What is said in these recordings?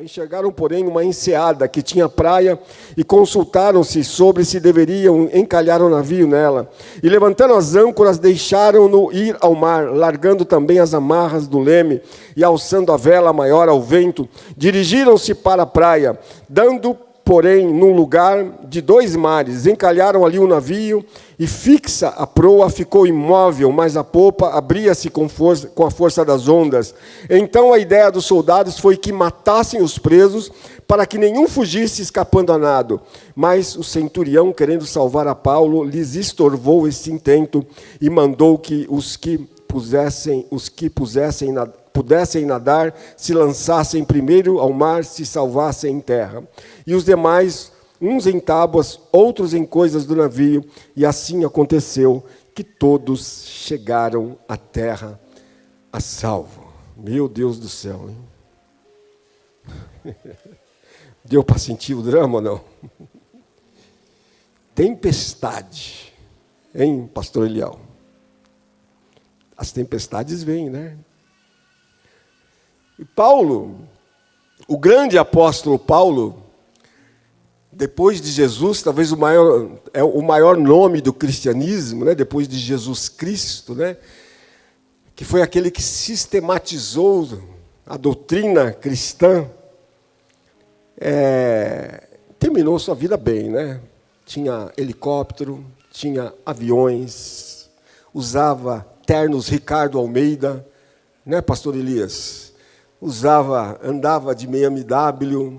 Enxergaram, porém, uma enseada que tinha praia e consultaram-se sobre se deveriam encalhar o navio nela. E, levantando as âncoras, deixaram-no ir ao mar, largando também as amarras do leme e alçando a vela maior ao vento, dirigiram-se para a praia, dando, porém, num lugar de 2 mares, encalharam ali o navio e fixa a proa ficou imóvel, mas a popa abria-se com a força das ondas. Então a ideia dos soldados foi que matassem os presos para que nenhum fugisse escapando a nado. Mas o centurião, querendo salvar a Paulo, lhes estorvou esse intento e mandou que os que pudessem nadar, se lançassem primeiro ao mar, se salvassem em terra. E os demais, uns em tábuas, outros em coisas do navio, e assim aconteceu que todos chegaram à terra a salvo. Meu Deus do céu, hein? Deu para sentir o drama ou não? Tempestade, hein, pastor Eliel? As tempestades vêm, né? E Paulo, o grande apóstolo Paulo, depois de Jesus, talvez o maior nome do cristianismo, né? Depois de Jesus Cristo, né? Que foi aquele que sistematizou a doutrina cristã, terminou sua vida bem, né? Tinha helicóptero, tinha aviões, usava ternos Ricardo Almeida, né, pastor Elias? Andava de BMW,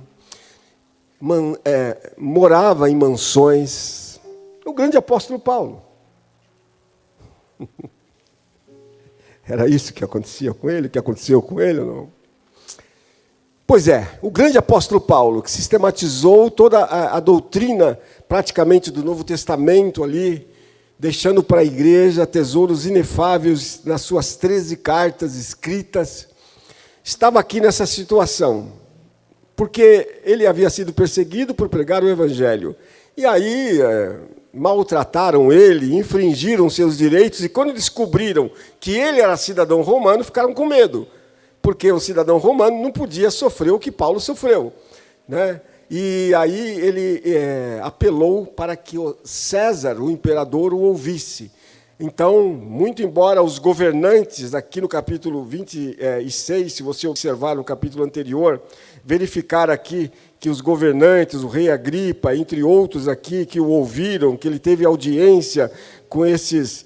morava em mansões. O grande apóstolo Paulo. Era isso que acontecia com ele, que aconteceu com ele ou não? Pois é, o grande apóstolo Paulo, que sistematizou toda a doutrina praticamente do Novo Testamento ali, deixando para a igreja tesouros inefáveis nas suas 13 cartas escritas, estava aqui nessa situação, porque ele havia sido perseguido por pregar o evangelho. E aí maltrataram ele, infringiram seus direitos, e quando descobriram que ele era cidadão romano, ficaram com medo, porque o cidadão romano não podia sofrer o que Paulo sofreu, né? E aí ele apelou para que o César, o imperador, o ouvisse. Então, muito embora os governantes, aqui no capítulo 26, se você observar no capítulo anterior, verificar aqui que os governantes, o rei Agripa, entre outros aqui, que o ouviram, que ele teve audiência com esses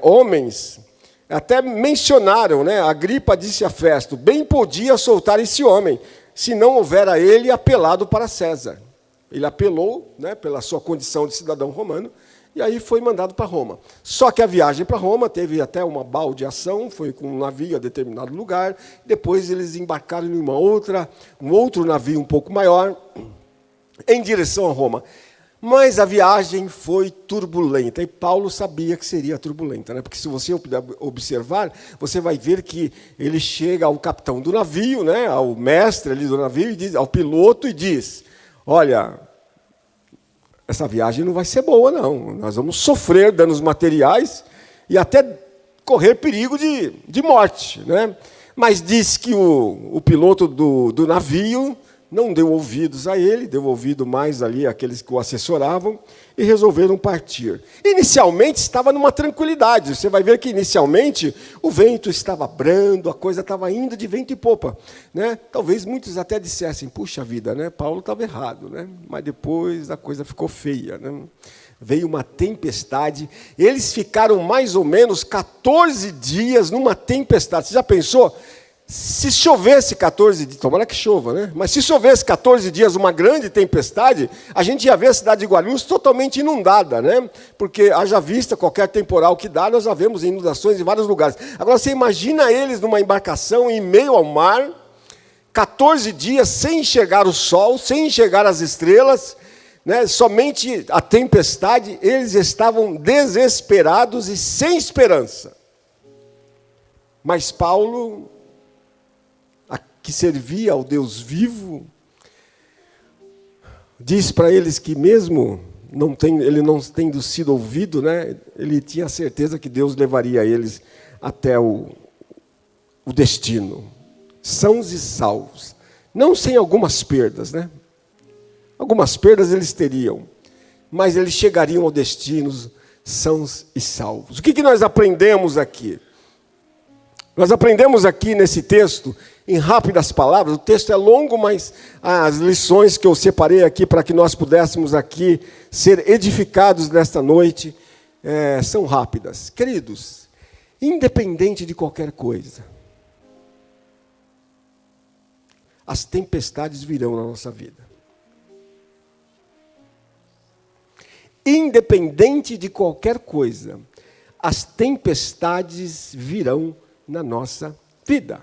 homens, até mencionaram, né? Agripa disse a Festo, bem podia soltar esse homem, se não houvera ele apelado para César. Ele apelou, né, pela sua condição de cidadão romano, e aí foi mandado para Roma. Só que a viagem para Roma teve até uma baldeação, foi com um navio a determinado lugar, depois eles embarcaram em um outro navio um pouco maior, em direção a Roma. Mas a viagem foi turbulenta, e Paulo sabia que seria turbulenta, né? Porque se você observar, você vai ver que ele chega ao capitão do navio, né? Ao mestre ali do navio, e diz, ao piloto, e diz, olha, essa viagem não vai ser boa, não. Nós vamos sofrer danos materiais e até correr perigo de morte, né? Mas diz que o piloto do navio não deu ouvidos a ele, deu ouvido mais ali àqueles que o assessoravam, e resolveram partir. Inicialmente estava numa tranquilidade, você vai ver que inicialmente o vento estava brando, a coisa estava indo de vento e popa, né? Talvez muitos até dissessem, puxa vida, né? Paulo estava errado, né? Mas depois a coisa ficou feia, né? Veio uma tempestade, eles ficaram mais ou menos 14 dias numa tempestade. Você já pensou? Se chovesse 14 dias, tomara que chova, né? Mas se chovesse 14 dias uma grande tempestade, a gente ia ver a cidade de Guarulhos totalmente inundada, né? Porque, haja vista, qualquer temporal que dá, nós já vemos inundações em vários lugares. Agora, você imagina eles numa embarcação em meio ao mar, 14 dias sem enxergar o sol, sem enxergar as estrelas, né? Somente a tempestade, eles estavam desesperados e sem esperança. Mas Paulo, que servia ao Deus vivo, diz para eles que mesmo ele não tendo sido ouvido, né, ele tinha certeza que Deus levaria eles até o destino, sãos e salvos. Não sem algumas perdas, né? Algumas perdas eles teriam, mas eles chegariam ao destino sãos e salvos. O que nós aprendemos aqui? Nós aprendemos aqui nesse texto, em rápidas palavras, o texto é longo, mas as lições que eu separei aqui para que nós pudéssemos aqui ser edificados nesta noite, são rápidas. Queridos, independente de qualquer coisa, as tempestades virão na nossa vida. Independente de qualquer coisa, as tempestades virão na nossa vida.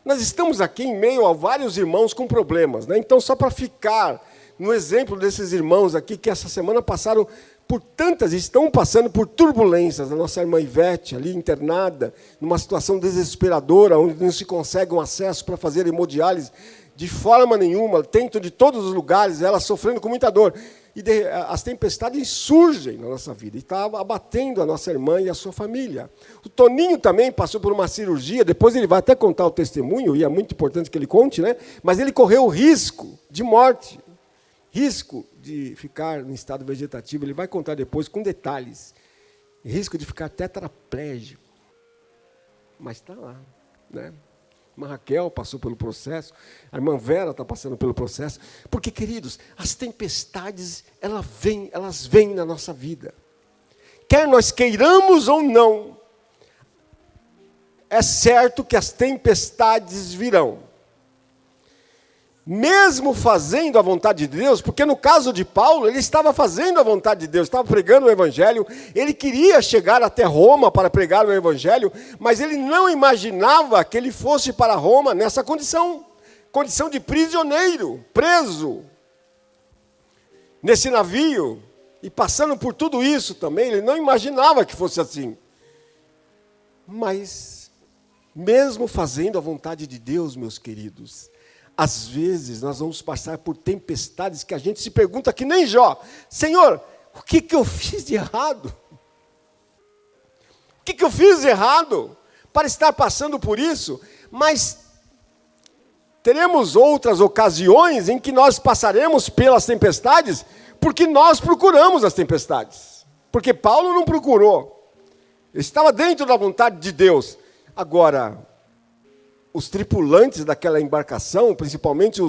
Nós estamos aqui em meio a vários irmãos com problemas, né? Então, só para ficar no exemplo desses irmãos aqui, que essa semana passaram por tantas, estão passando por turbulências. A nossa irmã Ivete, ali internada, numa situação desesperadora, onde não se consegue um acesso para fazer hemodiálise de forma nenhuma, tento de todos os lugares, ela sofrendo com muita dor. E as tempestades surgem na nossa vida, e está abatendo a nossa irmã e a sua família. O Toninho também passou por uma cirurgia, depois ele vai até contar o testemunho, e é muito importante que ele conte, né? Mas ele correu o risco de morte, risco de ficar em estado vegetativo, ele vai contar depois com detalhes, risco de ficar tetraplégico, mas está lá, né? A irmã Raquel passou pelo processo, a irmã Vera está passando pelo processo, porque, queridos, as tempestades, elas vêm na nossa vida. Quer nós queiramos ou não, é certo que as tempestades virão. Mesmo fazendo a vontade de Deus, porque no caso de Paulo, ele estava fazendo a vontade de Deus, estava pregando o Evangelho, ele queria chegar até Roma para pregar o Evangelho, mas ele não imaginava que ele fosse para Roma nessa condição de prisioneiro, preso, nesse navio, e passando por tudo isso também, ele não imaginava que fosse assim. Mas, mesmo fazendo a vontade de Deus, meus queridos, às vezes nós vamos passar por tempestades que a gente se pergunta que nem Jó: Senhor, o que eu fiz de errado? O que eu fiz de errado para estar passando por isso? Mas teremos outras ocasiões em que nós passaremos pelas tempestades, porque nós procuramos as tempestades. Porque Paulo não procurou. Ele estava dentro da vontade de Deus. Agora, os tripulantes daquela embarcação, principalmente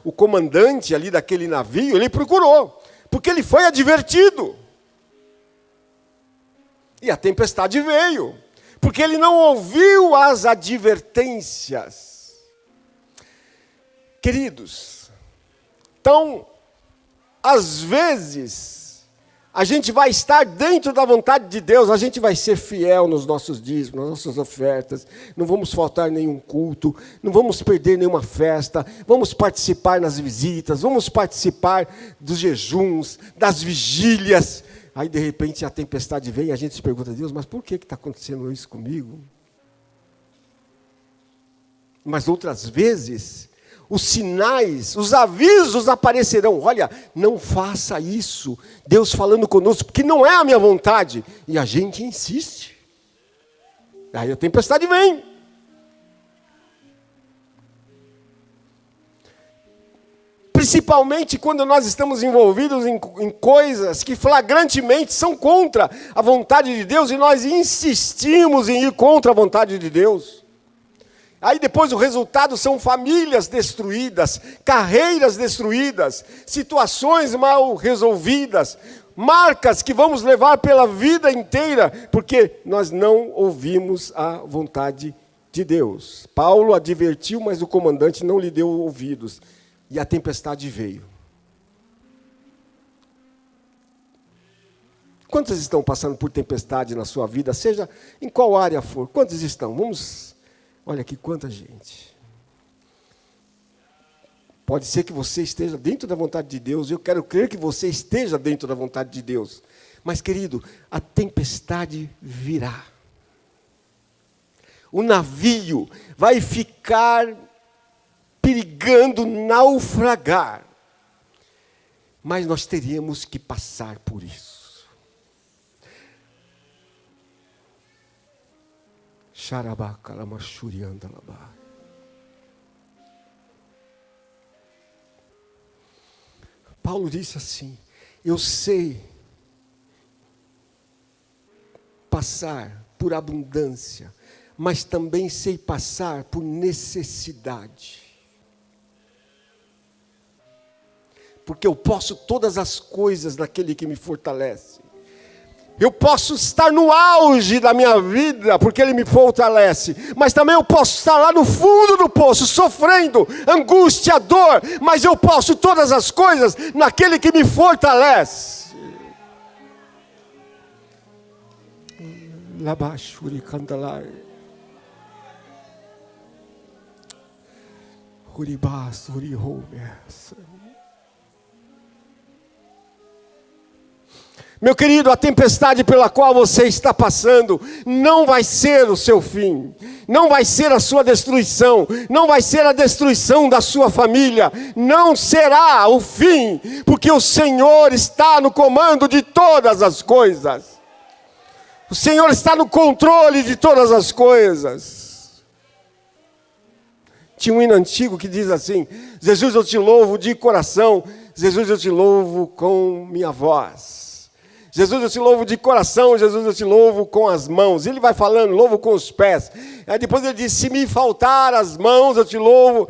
o comandante ali daquele navio, ele procurou, porque ele foi advertido. E a tempestade veio, porque ele não ouviu as advertências. Queridos, então, às vezes, a gente vai estar dentro da vontade de Deus, a gente vai ser fiel nos nossos dízimos, nas nossas ofertas, não vamos faltar nenhum culto, não vamos perder nenhuma festa, vamos participar nas visitas, vamos participar dos jejuns, das vigílias. Aí, de repente, a tempestade vem e a gente se pergunta: Deus, mas por que está acontecendo isso comigo? Mas outras vezes, os sinais, os avisos aparecerão. Olha, não faça isso. Deus falando conosco, porque não é a minha vontade. E a gente insiste. Aí a tempestade vem. Principalmente quando nós estamos envolvidos em coisas que flagrantemente são contra a vontade de Deus e nós insistimos em ir contra a vontade de Deus. Aí depois o resultado são famílias destruídas, carreiras destruídas, situações mal resolvidas, marcas que vamos levar pela vida inteira, porque nós não ouvimos a vontade de Deus. Paulo advertiu, mas o comandante não lhe deu ouvidos, e a tempestade veio. Quantos estão passando por tempestade na sua vida, seja em qual área for? Quantos estão? Olha aqui quanta gente. Pode ser que você esteja dentro da vontade de Deus, eu quero crer que você esteja dentro da vontade de Deus. Mas, querido, a tempestade virá. O navio vai ficar perigando naufragar. Mas nós teríamos que passar por isso. Paulo disse assim: eu sei passar por abundância, mas também sei passar por necessidade. Porque eu posso todas as coisas naquele que me fortalece. Eu posso estar no auge da minha vida, porque Ele me fortalece. Mas também eu posso estar lá no fundo do poço, sofrendo angústia, dor. Mas eu posso todas as coisas naquele que me fortalece. Labashuri candalar. Uribas, urihomes. Meu querido, a tempestade pela qual você está passando não vai ser o seu fim, não vai ser a sua destruição, não vai ser a destruição da sua família, não será o fim, porque o Senhor está no comando de todas as coisas. O Senhor está no controle de todas as coisas. Tinha um hino antigo que diz assim: Jesus, eu te louvo de coração, Jesus, eu te louvo com minha voz. Jesus, eu te louvo de coração, Jesus, eu te louvo com as mãos. Ele vai falando, louvo com os pés. Aí depois ele diz: se me faltar as mãos, eu te louvo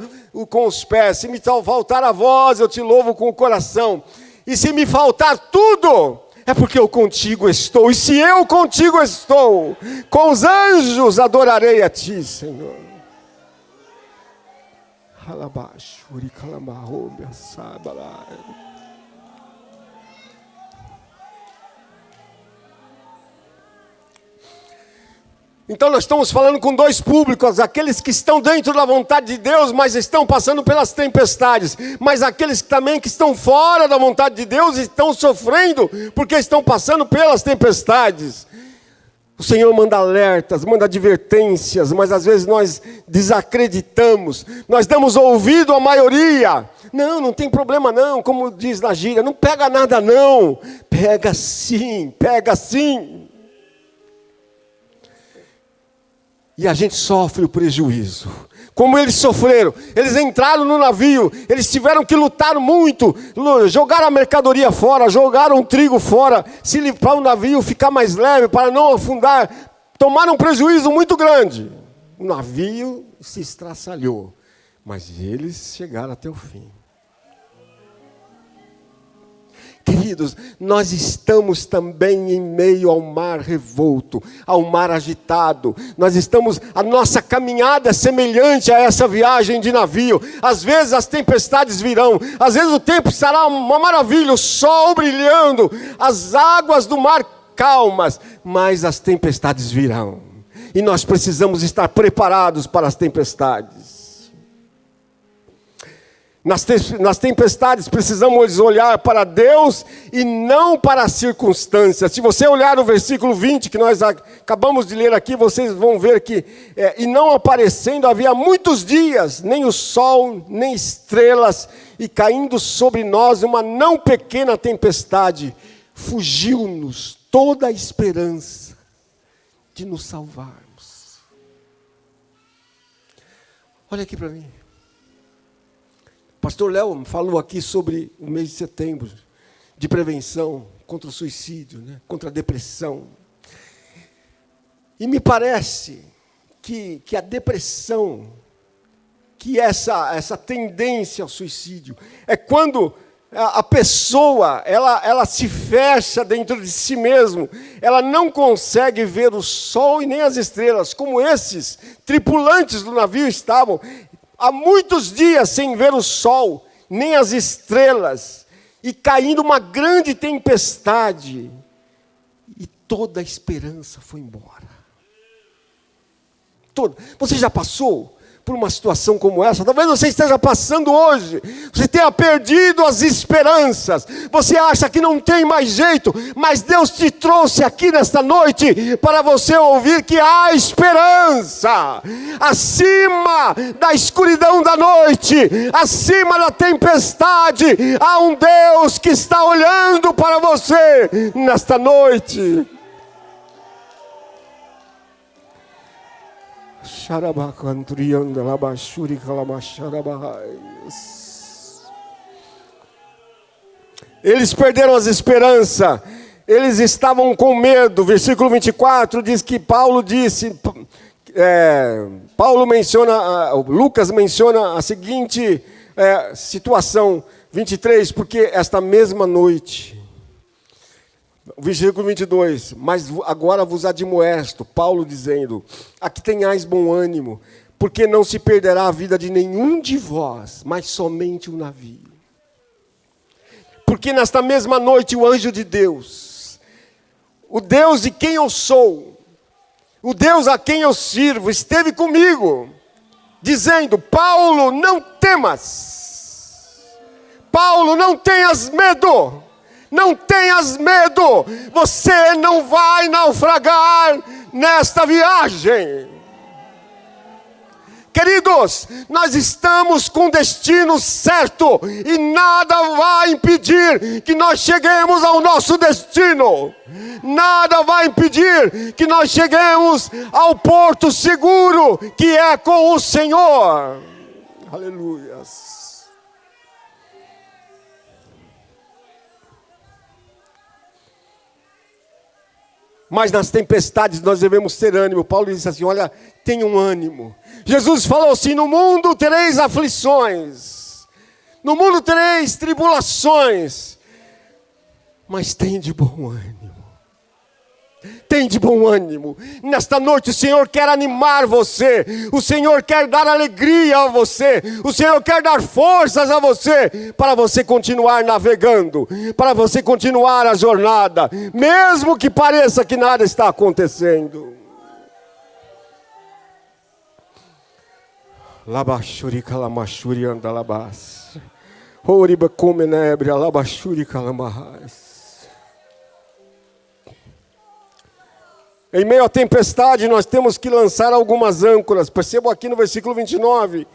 com os pés. Se me faltar a voz, eu te louvo com o coração. E se me faltar tudo, é porque eu contigo estou. E se eu contigo estou, com os anjos adorarei a ti, Senhor. Então nós estamos falando com dois públicos: aqueles que estão dentro da vontade de Deus, mas estão passando pelas tempestades, mas aqueles também que estão fora da vontade de Deus e estão sofrendo porque estão passando pelas tempestades. O Senhor manda alertas, manda advertências, mas às vezes nós desacreditamos, nós damos ouvido à maioria. Não tem problema não, como diz na gíria, não pega nada não. Pega sim, pega sim. E a gente sofre o prejuízo. Como eles sofreram, eles entraram no navio, eles tiveram que lutar muito, jogaram a mercadoria fora, jogaram o trigo fora, para o navio ficar mais leve, para não afundar, tomaram um prejuízo muito grande. O navio se estraçalhou, mas eles chegaram até o fim. Queridos, nós estamos também em meio ao mar revolto, ao mar agitado. A nossa caminhada é semelhante a essa viagem de navio. Às vezes as tempestades virão, às vezes o tempo estará uma maravilha, o sol brilhando, as águas do mar calmas, mas as tempestades virão. E nós precisamos estar preparados para as tempestades. Nas tempestades precisamos olhar para Deus e não para as circunstâncias. Se você olhar o versículo 20 que nós acabamos de ler aqui, vocês vão ver que e não aparecendo havia muitos dias, nem o sol, nem estrelas, e caindo sobre nós uma não pequena tempestade, fugiu-nos toda a esperança de nos salvarmos. Olha aqui para mim. Pastor Léo falou aqui sobre o mês de setembro, de prevenção contra o suicídio, né? Contra a depressão. E me parece que a depressão, que essa tendência ao suicídio, é quando a pessoa, ela se fecha dentro de si mesmo, ela não consegue ver o sol e nem as estrelas, como esses tripulantes do navio estavam. Há muitos dias sem ver o sol, nem as estrelas, e caindo uma grande tempestade, e toda a esperança foi embora. Você já passou por uma situação como essa? Talvez você esteja passando hoje, você tenha perdido as esperanças, você acha que não tem mais jeito, mas Deus te trouxe aqui nesta noite para você ouvir que há esperança, acima da escuridão da noite, acima da tempestade, há um Deus que está olhando para você nesta noite. Eles perderam as esperanças. Eles estavam com medo. Versículo 24 diz que Lucas menciona a seguinte situação, 23, porque esta mesma noite, versículo 22, mas agora vos admoesto, Paulo dizendo, aqui tenhais bom ânimo, porque não se perderá a vida de nenhum de vós, mas somente o navio. Porque nesta mesma noite o anjo de Deus, o Deus de quem eu sou, o Deus a quem eu sirvo, esteve comigo, dizendo, Paulo, não temas. Paulo, não tenhas medo. Não tenhas medo. Você não vai naufragar nesta viagem. Queridos, nós estamos com o destino certo e nada vai impedir que nós cheguemos ao nosso destino. Nada vai impedir que nós cheguemos ao porto seguro que é com o Senhor. Aleluias. Mas nas tempestades nós devemos ter ânimo. Paulo disse assim, olha, tenham ânimo. Jesus falou assim, no mundo tereis aflições. No mundo tereis tribulações. Mas tem de bom ânimo. Tem de bom ânimo. Nesta noite o Senhor quer animar você. O Senhor quer dar alegria a você. O Senhor quer dar forças a você. Para você continuar navegando. Para você continuar a jornada. Mesmo que pareça que nada está acontecendo. Labachuri calamachuri andalabás. Oriba comenebre alabachuri calamahás. Em meio à tempestade, nós temos que lançar algumas âncoras. Percebam aqui no versículo 29,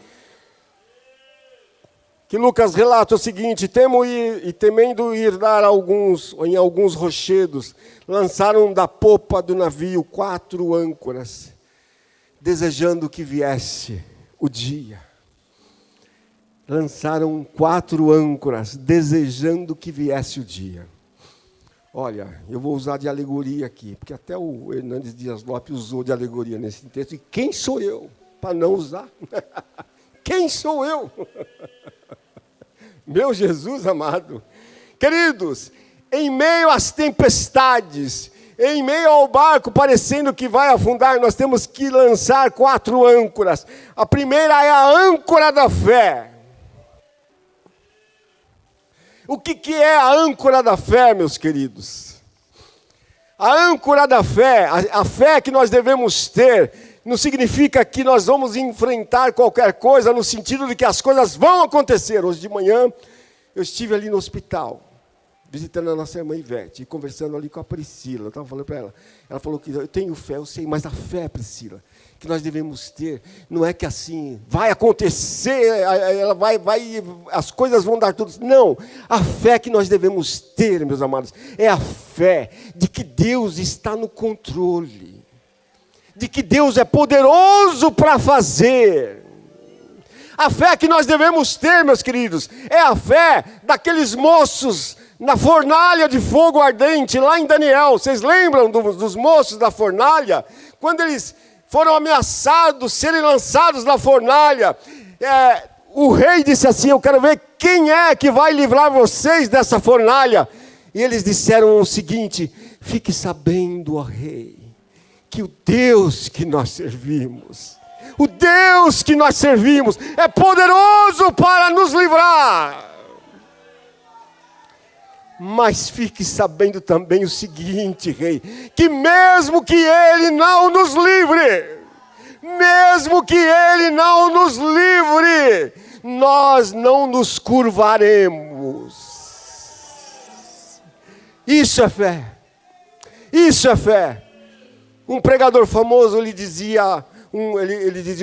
que Lucas relata o seguinte, temendo ir dar em alguns rochedos, lançaram da popa do navio 4 âncoras, desejando que viesse o dia. Lançaram 4 âncoras, desejando que viesse o dia. Olha, eu vou usar de alegoria aqui, porque até o Hernandes Dias Lopes usou de alegoria nesse texto. E quem sou eu para não usar? Quem sou eu? Meu Jesus amado. Queridos, em meio às tempestades, em meio ao barco parecendo que vai afundar, nós temos que lançar 4 âncoras. A primeira é a âncora da fé. O que é a âncora da fé, meus queridos? A âncora da fé, a fé que nós devemos ter, não significa que nós vamos enfrentar qualquer coisa, no sentido de que as coisas vão acontecer. Hoje de manhã, eu estive ali no hospital, visitando a nossa irmã Ivete, e conversando ali com a Priscila. Eu estava falando para ela, ela falou que eu tenho fé, eu sei, mas a fé, Priscila, que nós devemos ter, não é que assim, vai acontecer, ela as coisas vão dar tudo. Não, a fé que nós devemos ter, meus amados, é a fé de que Deus está no controle, de que Deus é poderoso para fazer. A fé que nós devemos ter, meus queridos, é a fé daqueles moços na fornalha de fogo ardente, lá em Daniel. Vocês lembram dos moços da fornalha? Quando eles foram ameaçados, serem lançados na fornalha, o rei disse assim, eu quero ver quem é que vai livrar vocês dessa fornalha. E eles disseram o seguinte, fique sabendo, ó rei, que o Deus que nós servimos, o Deus que nós servimos é poderoso para nos livrar. Mas fique sabendo também o seguinte, rei, que mesmo que Ele não nos livre, mesmo que Ele não nos livre, nós não nos curvaremos. Isso é fé. Isso é fé. Um pregador famoso, ele dizia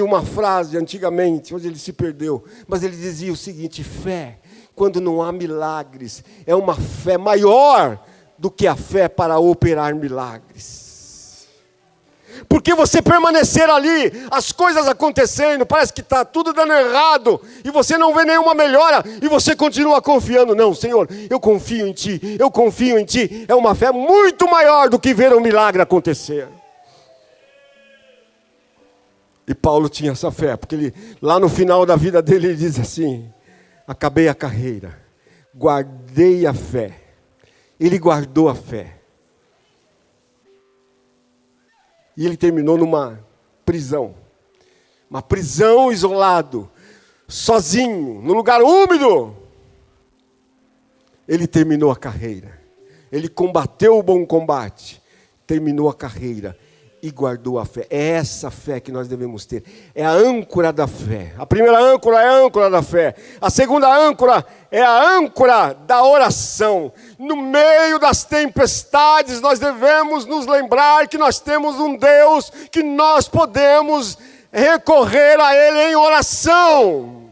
uma frase antigamente, hoje ele se perdeu, mas ele dizia o seguinte, fé, quando não há milagres, é uma fé maior do que a fé para operar milagres. Porque você permanecer ali, as coisas acontecendo, parece que está tudo dando errado, e você não vê nenhuma melhora, e você continua confiando. Não, Senhor, eu confio em Ti, eu confio em Ti. É uma fé muito maior do que ver um milagre acontecer. E Paulo tinha essa fé, porque ele, lá no final da vida dele, ele diz assim: acabei a carreira, guardei a fé. Ele guardou a fé. E ele terminou numa prisão. Uma prisão isolado, sozinho, num lugar úmido. Ele terminou a carreira. Ele combateu o bom combate. Terminou a carreira e guardou a fé. É essa fé que nós devemos ter. É a âncora da fé. A primeira âncora é a âncora da fé. A segunda âncora é a âncora da oração. No meio das tempestades, nós devemos nos lembrar que nós temos um Deus que nós podemos recorrer a Ele em oração.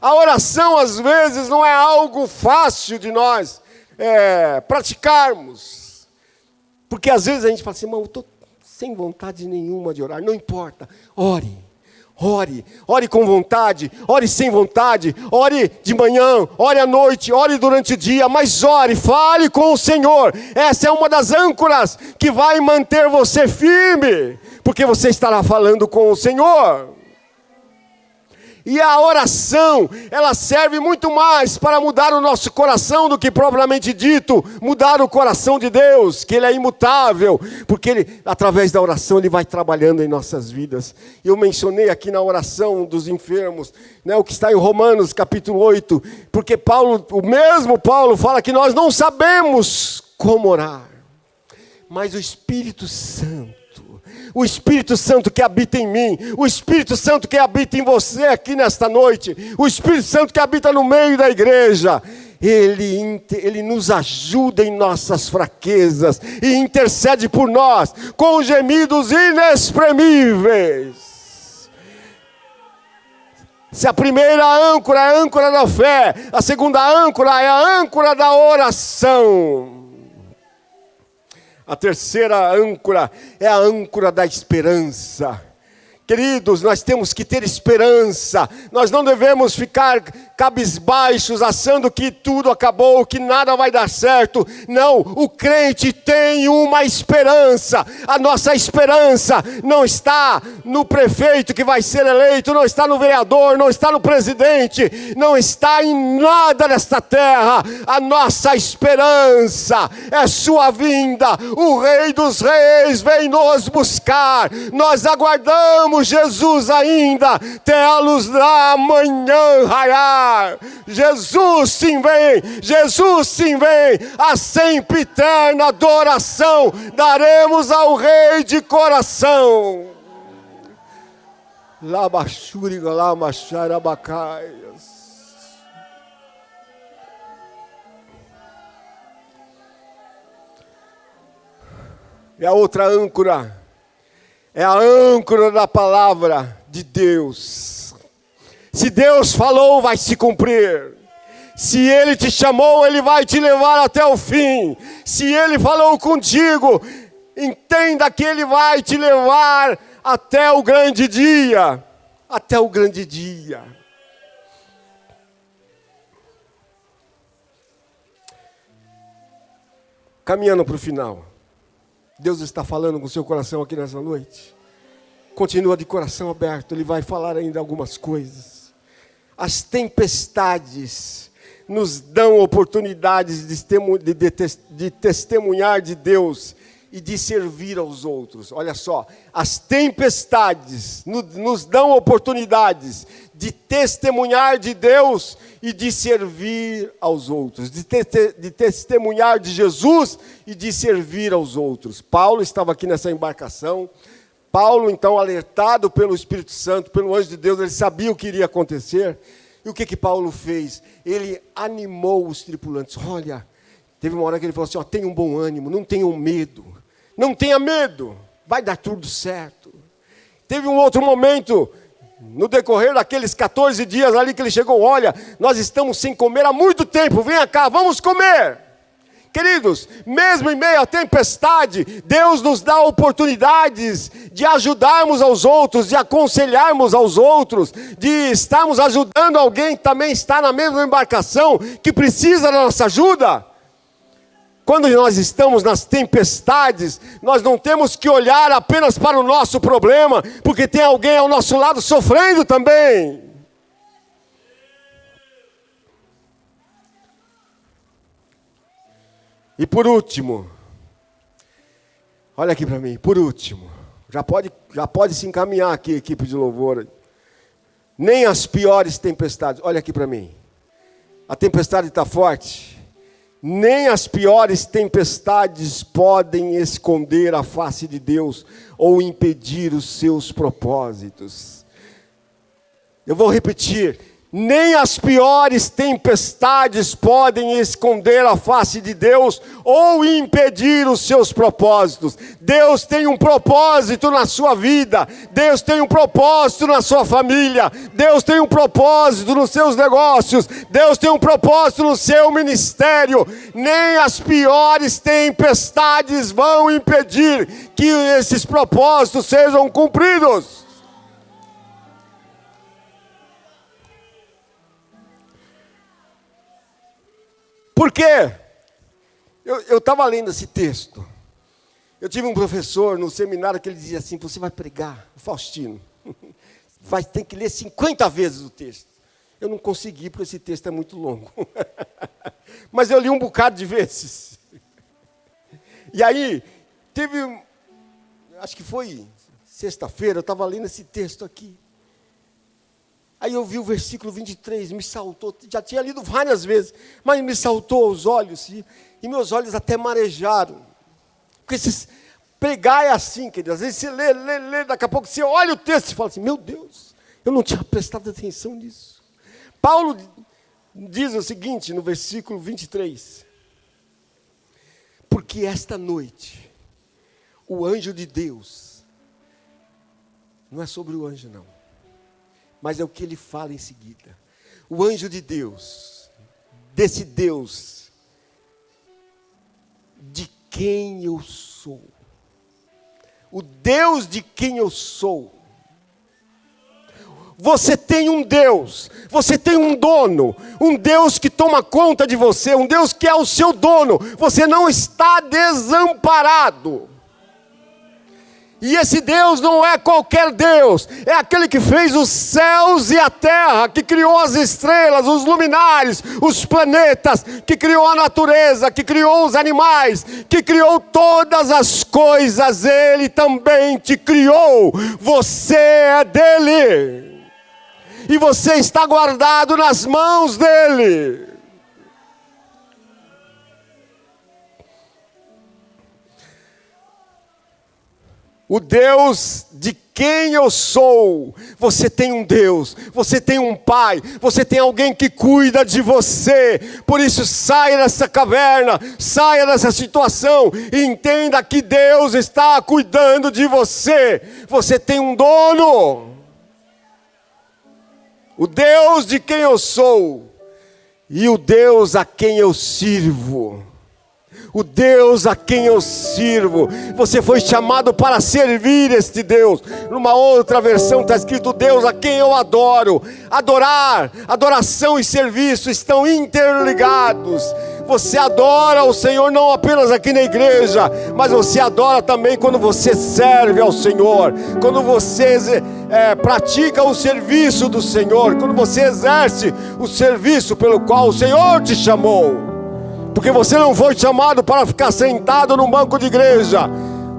A oração, às vezes, não é algo fácil de nós praticarmos. Porque às vezes a gente fala assim: eu estou sem vontade nenhuma de orar. Não importa, ore. Ore com vontade, ore sem vontade, ore de manhã, ore à noite, ore durante o dia, mas ore, fale com o Senhor. Essa é uma das âncoras que vai manter você firme, porque você estará falando com o Senhor. E a oração, ela serve muito mais para mudar o nosso coração do que propriamente dito, mudar o coração de Deus, que Ele é imutável, porque Ele, através da oração, Ele vai trabalhando em nossas vidas. Eu mencionei aqui na oração dos enfermos, o que está em Romanos capítulo 8, porque Paulo, o mesmo Paulo fala que nós não sabemos como orar, mas o Espírito Santo que habita em mim, o Espírito Santo que habita em você aqui nesta noite, o Espírito Santo que habita no meio da igreja, Ele nos ajuda em nossas fraquezas e intercede por nós com gemidos inexprimíveis. Se a primeira âncora é a âncora da fé, a segunda âncora é a âncora da oração. A terceira âncora é a âncora da esperança. Queridos, nós temos que ter esperança. Nós não devemos ficar cabisbaixos, achando que tudo acabou, que nada vai dar certo. Não, o crente tem uma esperança. A nossa esperança não está no prefeito que vai ser eleito, não está no vereador, não está no presidente, não está em nada nesta terra. A nossa esperança é sua vinda. O Rei dos Reis vem nos buscar. Nós aguardamos Jesus ainda até a luz da manhã raiar. Jesus sim vem, Jesus sim vem. A sempre eterna adoração daremos ao Rei de coração. Labachuriga, lamacharabacaias. E a outra âncora é a âncora da palavra de Deus. Se Deus falou, vai se cumprir. Se Ele te chamou, Ele vai te levar até o fim. Se Ele falou contigo, entenda que Ele vai te levar até o grande dia. Até o grande dia. Caminhando para o final. Deus está falando com o seu coração aqui nessa noite. Continua de coração aberto, Ele vai falar ainda algumas coisas. As tempestades nos dão oportunidades de testemunhar de Deus e de servir aos outros. Olha só, as tempestades nos dão oportunidades de testemunhar de Deus e de servir aos outros, de testemunhar de Jesus e de servir aos outros. Paulo estava aqui nessa embarcação. Paulo, então, alertado pelo Espírito Santo, pelo anjo de Deus, ele sabia o que iria acontecer. E o que Paulo fez? Ele animou os tripulantes. Olha, teve uma hora que ele falou assim: tenham bom ânimo, não tenham medo. Não tenha medo, vai dar tudo certo. Teve um outro momento, no decorrer daqueles 14 dias ali que ele chegou: olha, nós estamos sem comer há muito tempo, venha cá, vamos comer. Queridos, mesmo em meio à tempestade, Deus nos dá oportunidades de ajudarmos aos outros, de aconselharmos aos outros, de estarmos ajudando alguém que também está na mesma embarcação, que precisa da nossa ajuda. Quando nós estamos nas tempestades, nós não temos que olhar apenas para o nosso problema, porque tem alguém ao nosso lado sofrendo também. E por último, olha aqui para mim, por último, já pode se encaminhar aqui, equipe de louvor. Nem as piores tempestades, olha aqui para mim, a tempestade está forte. Nem as piores tempestades podem esconder a face de Deus ou impedir os seus propósitos. Eu vou repetir. Nem as piores tempestades podem esconder a face de Deus ou impedir os seus propósitos. Deus tem um propósito na sua vida. Deus tem um propósito na sua família. Deus tem um propósito nos seus negócios. Deus tem um propósito no seu ministério. Nem as piores tempestades vão impedir que esses propósitos sejam cumpridos. Por quê? Eu estava lendo esse texto. Eu tive um professor no seminário que ele dizia assim: você vai pregar, o Faustino, tem que ler 50 vezes o texto. Eu não consegui, porque esse texto é muito longo. Mas eu li um bocado de vezes. E aí, acho que foi sexta-feira, eu estava lendo esse texto aqui. Aí eu vi o versículo 23, me saltou, já tinha lido várias vezes, mas me saltou aos olhos, e meus olhos até marejaram. Porque pregar é assim, querido, às vezes você lê, daqui a pouco você olha o texto e fala assim: meu Deus, eu não tinha prestado atenção nisso. Paulo diz o seguinte, no versículo 23, porque esta noite, o anjo de Deus, não é sobre o anjo não, mas é o que ele fala em seguida. O anjo de Deus, desse Deus, de quem eu sou. O Deus de quem eu sou. Você tem um Deus, você tem um dono, um Deus que toma conta de você, um Deus que é o seu dono. Você não está desamparado. E esse Deus não é qualquer Deus, é aquele que fez os céus e a terra, que criou as estrelas, os luminares, os planetas, que criou a natureza, que criou os animais, que criou todas as coisas. Ele também te criou, você é dele, e você está guardado nas mãos dele. O Deus de quem eu sou. Você tem um Deus, você tem um Pai, você tem alguém que cuida de você. Por isso saia dessa caverna, saia dessa situação e entenda que Deus está cuidando de você. Você tem um dono. O Deus de quem eu sou e o Deus a quem eu sirvo. O Deus a quem eu sirvo. Você foi chamado para servir este Deus. Numa outra versão está escrito: Deus a quem eu adoro. Adoração e serviço estão interligados. Você adora o Senhor não apenas aqui na igreja, mas você adora também quando você serve ao Senhor, quando você pratica o serviço do Senhor, quando você exerce o serviço pelo qual o Senhor te chamou. Porque você não foi chamado para ficar sentado num banco de igreja,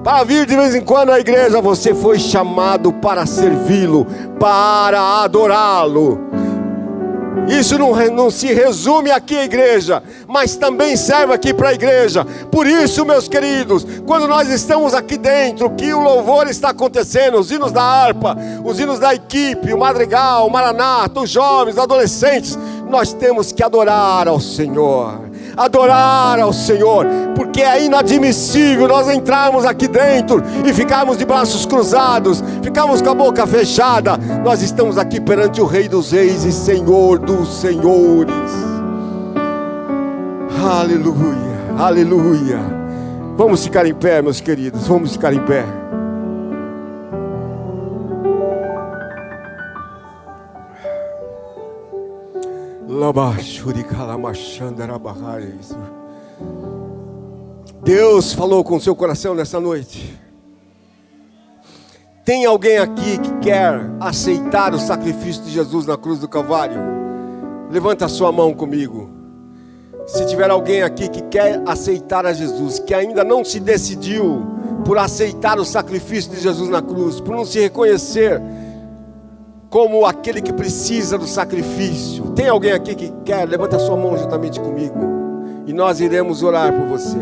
para vir de vez em quando à igreja. Você foi chamado para servi-lo, para adorá-lo. Isso não se resume aqui à igreja, mas também serve aqui para a igreja. Por isso, meus queridos, quando nós estamos aqui dentro, que o louvor está acontecendo, os hinos da harpa, os hinos da equipe, o madrigal, o maranata, os jovens, os adolescentes, nós temos que adorar ao Senhor. Adorar ao Senhor, porque é inadmissível nós entrarmos aqui dentro e ficarmos de braços cruzados, ficarmos com a boca fechada. Nós estamos aqui perante o Rei dos Reis e Senhor dos Senhores. Aleluia, Aleluia. Vamos ficar em pé, meus queridos. Vamos ficar em pé. Deus falou com o seu coração nessa noite. Tem alguém aqui que quer aceitar o sacrifício de Jesus na cruz do Calvário? Levanta a sua mão comigo. Se tiver alguém aqui que quer aceitar a Jesus, que ainda não se decidiu por aceitar o sacrifício de Jesus na cruz, por não se reconhecer como aquele que precisa do sacrifício. Tem alguém aqui que quer? Levanta a sua mão juntamente comigo e nós iremos orar por você.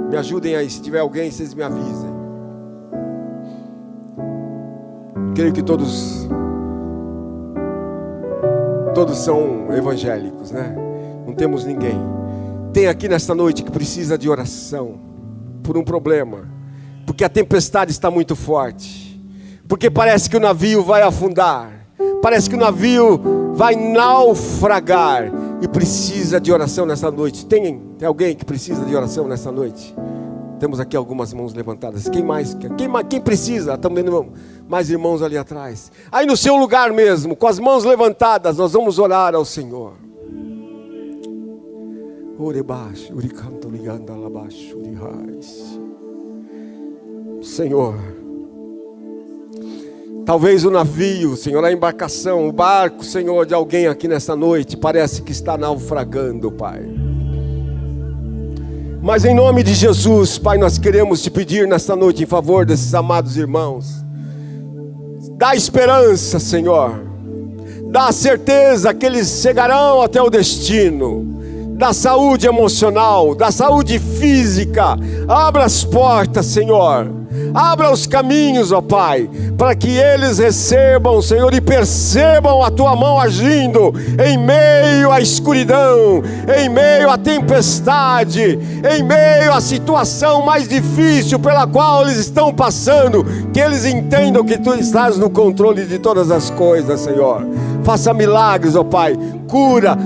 Me ajudem aí, se tiver alguém, vocês me avisem. Creio que todos são evangélicos, né? Não temos ninguém. Tem aqui nesta noite que precisa de oração por um problema, porque a tempestade está muito forte, porque parece que o navio vai afundar, parece que o navio vai naufragar e precisa de oração nesta noite. Tem alguém que precisa de oração nesta noite? Temos aqui algumas mãos levantadas. Quem mais? Quem precisa? Também mais irmãos ali atrás. Aí no seu lugar mesmo, com as mãos levantadas, nós vamos orar ao Senhor. Senhor, talvez o navio, Senhor, a embarcação, o barco, Senhor, de alguém aqui nessa noite parece que está naufragando, Pai. Mas em nome de Jesus, Pai, nós queremos te pedir nesta noite em favor desses amados irmãos. Dá esperança, Senhor. Dá a certeza que eles chegarão até o destino. Dá saúde emocional, dá saúde física. Abra as portas, Senhor. Abra os caminhos, ó Pai, para que eles recebam, Senhor, e percebam a Tua mão agindo em meio à escuridão, em meio à tempestade, em meio à situação mais difícil pela qual eles estão passando, que eles entendam que Tu estás no controle de todas as coisas, Senhor. Faça milagres, ó Pai, cura,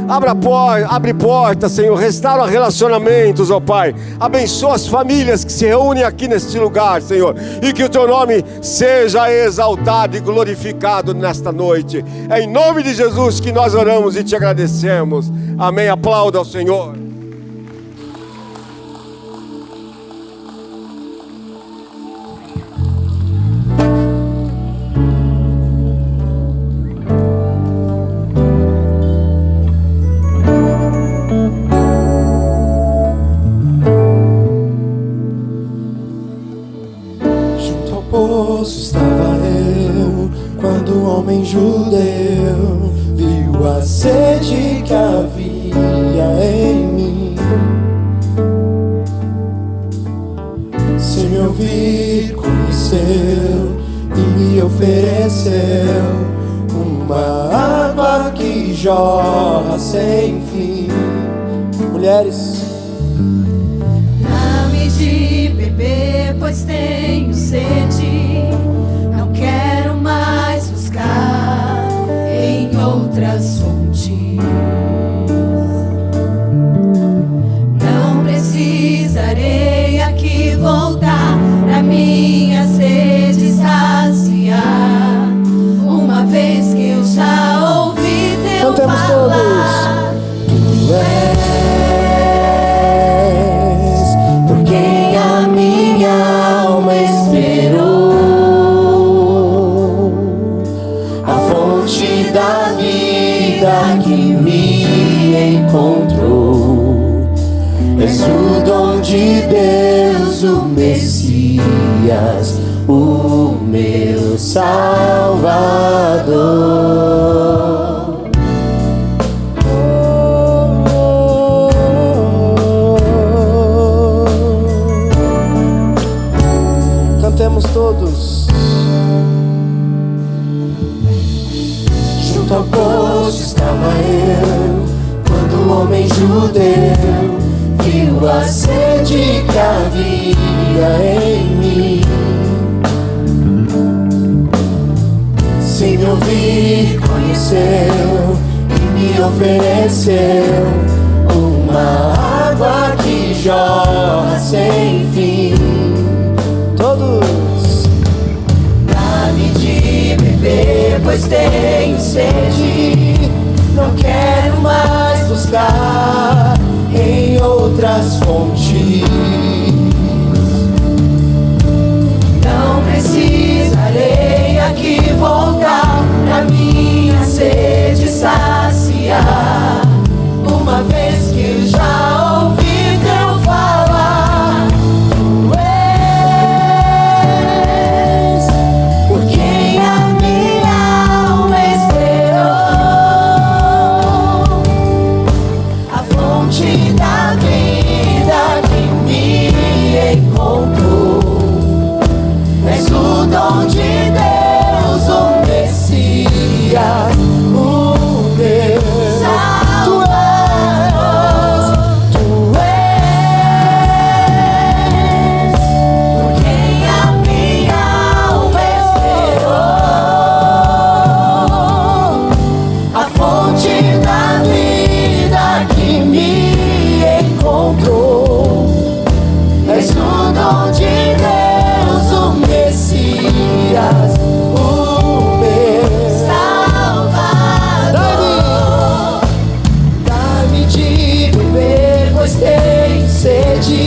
abre portas, Senhor, restaura relacionamentos, ó Pai, abençoa as famílias que se reúnem aqui neste lugar, Senhor, e que o Teu nome seja exaltado e glorificado nesta noite. É em nome de Jesus que nós oramos e te agradecemos. Amém. Aplauda ao Senhor. Estava eu, quando o homem judeu viu a sede que havia em mim. Sem me ouvir, conheceu e me ofereceu uma água que jorra sem fim. Mulheres, dá-me de beber, pois tenho sede. Não quero mais buscar em outras fontes. Não precisarei aqui voltar pra minha sede saciar, uma vez que eu já ouvi Teu cantemos falar. todos. Tu és por quem a minha alma esperou, a fonte da vida que me encontrou. És o dom de Deus, o Messias, o meu Salvador. Cantemos todos. Junto ao poço estava eu, quando o homem judeu viu a sede que havia em mim. Sem me ouvir, conheceu e me ofereceu uma água jorra sem fim. Todos. Dá-me de beber, pois tenho sede. Não quero mais buscar em outras fontes. Não precisarei aqui voltar pra minha sede saciar. Uma vez que já ouvi teu falar, tu és por quem a minha alma esperou, a fonte da vida que me encontrou. És o dom de Deus, o Messias, o meu Salvador. Tu és por quem a minha alma esperou, a fonte da vida que me encontrou. És o dom de Deus, o Messias, o meu Salvador. Dá-me de beber, pois tenho sede.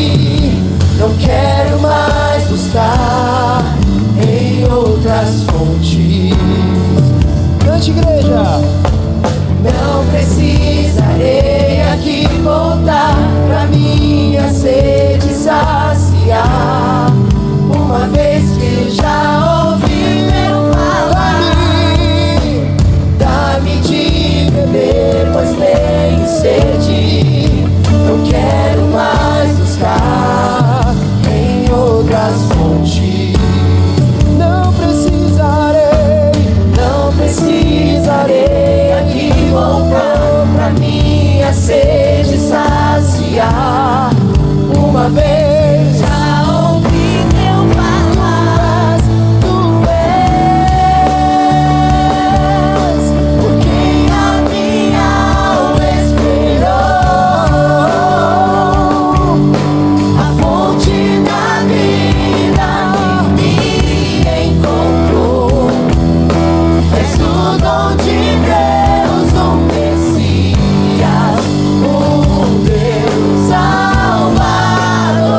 Não quero mais buscar em outras fontes. Cante, igreja. Não precisarei aqui voltar pra minha sede saciar. Uma vez que já ouvi teu falar, dá-me de beber, pois tenho sede. Não quero mais buscar em outras fontes. Não precisarei aqui voltar pra minha sede saciar. Uma vez já ouvi teu falar, tu és por quem a minha alma esperou, a fonte da vida que me encontrou. És o dom de Deus, o Messias, o meu Salvador.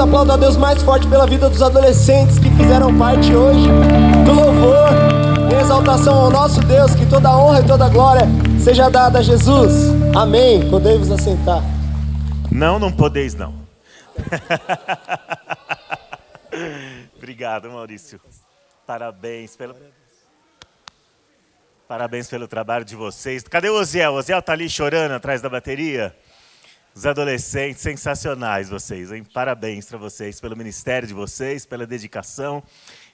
aplauda a Deus mais forte pela vida dos adolescentes que fizeram parte hoje do louvor. Em exaltação ao nosso Deus, que toda honra e toda glória seja dada a Jesus. Amém. Podemos assentar. Não podeis não. Obrigado, Maurício. Parabéns pelo trabalho de vocês. Cadê o Oziel? O Oziel está ali chorando atrás da bateria. Os adolescentes, sensacionais vocês, hein? Parabéns para vocês pelo ministério de vocês, pela dedicação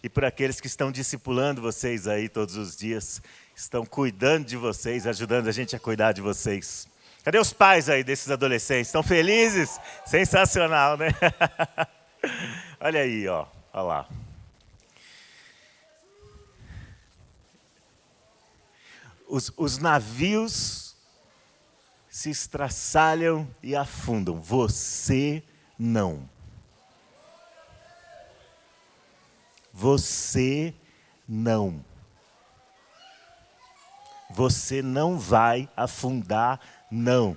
e por aqueles que estão discipulando vocês aí todos os dias, estão cuidando de vocês, ajudando a gente a cuidar de vocês. Cadê os pais aí desses adolescentes? Estão felizes? Sensacional, né? Olha aí, ó. Olha lá. Os navios se estraçalham e afundam. Você não. Você não. Você não vai afundar, não.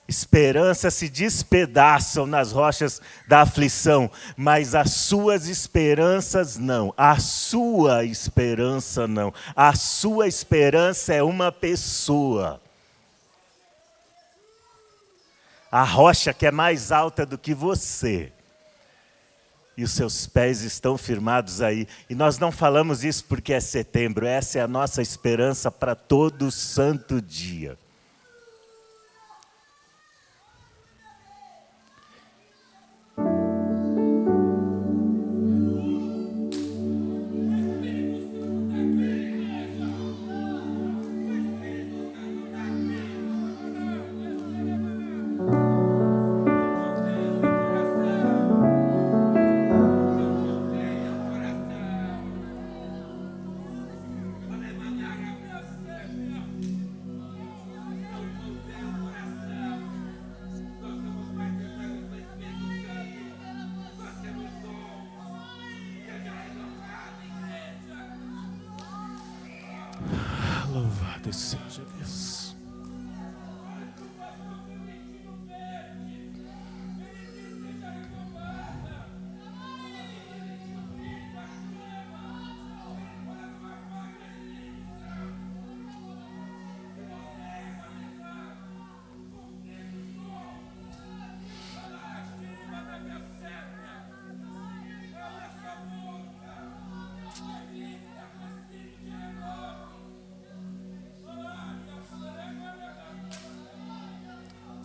Esperanças se despedaçam nas rochas da aflição, mas as suas esperanças não. A sua esperança não. A sua esperança é uma pessoa. A rocha que é mais alta do que você. E os seus pés estão firmados aí. E nós não falamos isso porque é setembro. Essa é a nossa esperança para todo santo dia. Louvado seja Deus.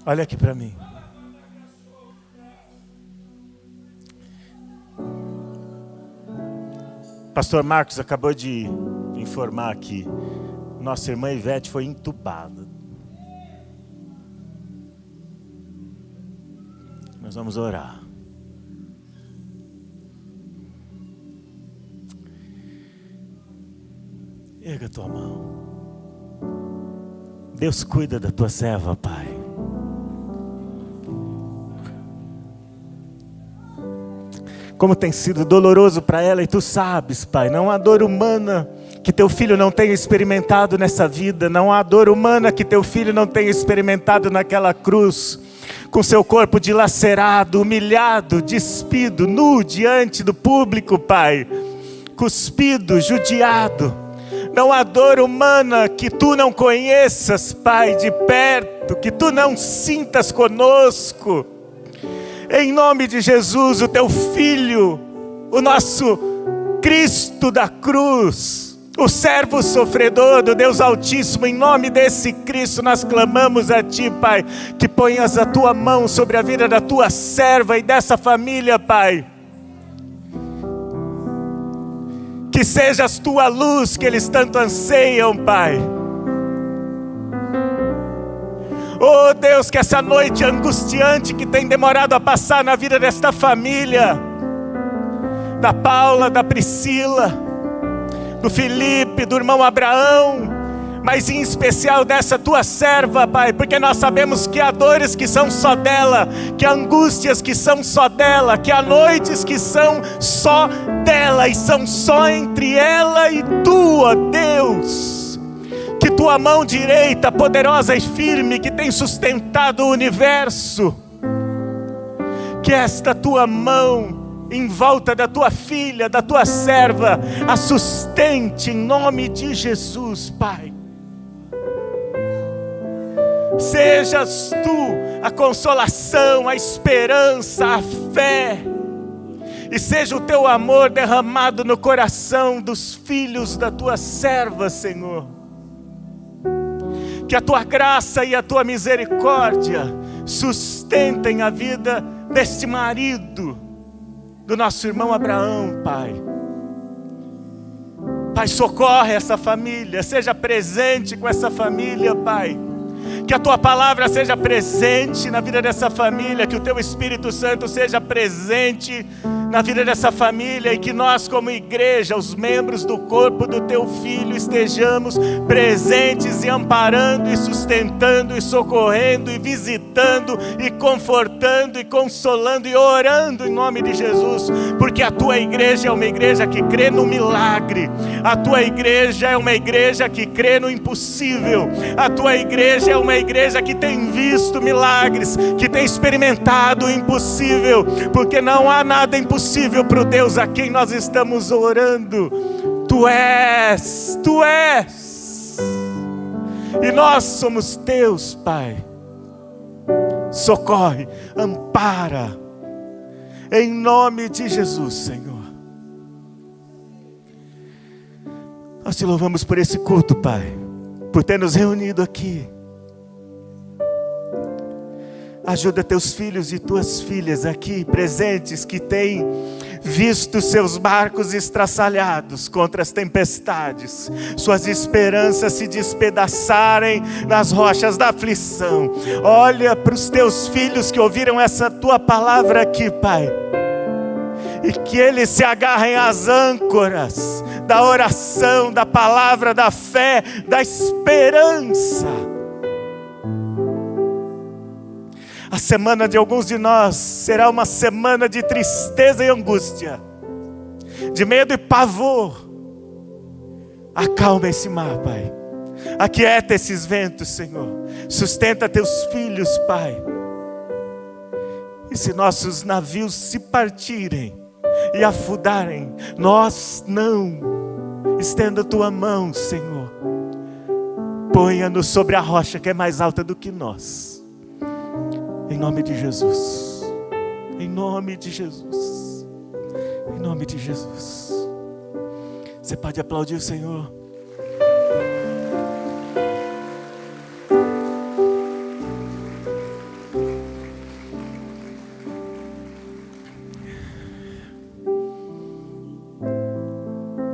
Olha aqui para mim. Pastor Marcos acabou de informar aqui. Nossa irmã Ivete foi entubada. Nós vamos orar. Erga a tua mão. Deus cuida da tua serva, Pai. Como tem sido doloroso para ela, e tu sabes, Pai, não há dor humana que teu filho não tenha experimentado nessa vida, não há dor humana que teu filho não tenha experimentado naquela cruz, com seu corpo dilacerado, humilhado, despido, nu diante do público, Pai, cuspido, judiado. Não há dor humana que tu não conheças, Pai, de perto, que tu não sintas conosco. Em nome de Jesus, o teu Filho, o nosso Cristo da cruz, o servo sofredor do Deus Altíssimo, em nome desse Cristo nós clamamos a Ti, Pai, que ponhas a Tua mão sobre a vida da Tua serva e dessa família, Pai. Que sejas Tua luz que eles tanto anseiam, Pai. Oh Deus, que essa noite angustiante que tem demorado a passar na vida desta família, da Paula, da Priscila, do Felipe, do irmão Abraão, mas em especial dessa tua serva, Pai, porque nós sabemos que há dores que são só dela, que há angústias que são só dela, que há noites que são só dela e são só entre ela e tu, ó Deus. Que tua mão direita, poderosa e firme, que tem sustentado o universo, que esta tua mão em volta da tua filha, da tua serva, a sustente em nome de Jesus, Pai. Sejas tu a consolação, a esperança, a fé, e seja o teu amor derramado no coração dos filhos da tua serva, Senhor. Que a tua graça e a tua misericórdia sustentem a vida deste marido, do nosso irmão Abraão, Pai. Pai, socorre essa família, seja presente com essa família, Pai. Que a tua palavra seja presente na vida dessa família, que o teu Espírito Santo seja presente na vida dessa família, e que nós, como igreja, os membros do corpo do teu filho, estejamos presentes e amparando e sustentando e socorrendo e visitando e confortando e consolando e orando em nome de Jesus, porque a tua igreja é uma igreja que crê no milagre, a tua igreja é uma igreja que crê no impossível, a tua igreja é uma igreja que tem visto milagres, que tem experimentado o impossível, porque não há nada impossível para o Deus a quem nós estamos orando. Tu és, e nós somos teus, Pai. Socorre, ampara, em nome de Jesus, Senhor. Nós te louvamos por esse culto, Pai, por ter nos reunido aqui. Ajuda teus filhos e tuas filhas aqui presentes, que têm visto seus barcos estraçalhados contra as tempestades, suas esperanças se despedaçarem nas rochas da aflição. Olha para os teus filhos que ouviram essa tua palavra aqui, Pai, e que eles se agarrem às âncoras da oração, da palavra, da fé, da esperança. A semana de alguns de nós será uma semana de tristeza e angústia, de medo e pavor. Acalma esse mar, Pai. Aquieta esses ventos, Senhor. Sustenta teus filhos, Pai. E se nossos navios se partirem e afundarem, nós não. Estenda tua mão, Senhor. Ponha-nos sobre a rocha que é mais alta do que nós. Em nome de Jesus, em nome de Jesus, em nome de Jesus. Você pode aplaudir o Senhor.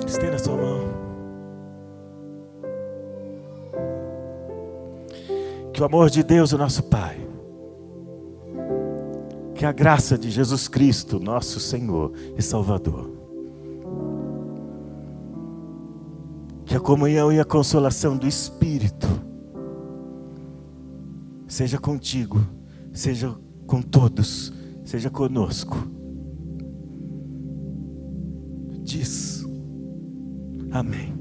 Estenda a sua mão. Que o amor de Deus, o nosso Pai, que a graça de Jesus Cristo, nosso Senhor e Salvador, que a comunhão e a consolação do Espírito seja contigo, seja com todos, seja conosco. Diz amém.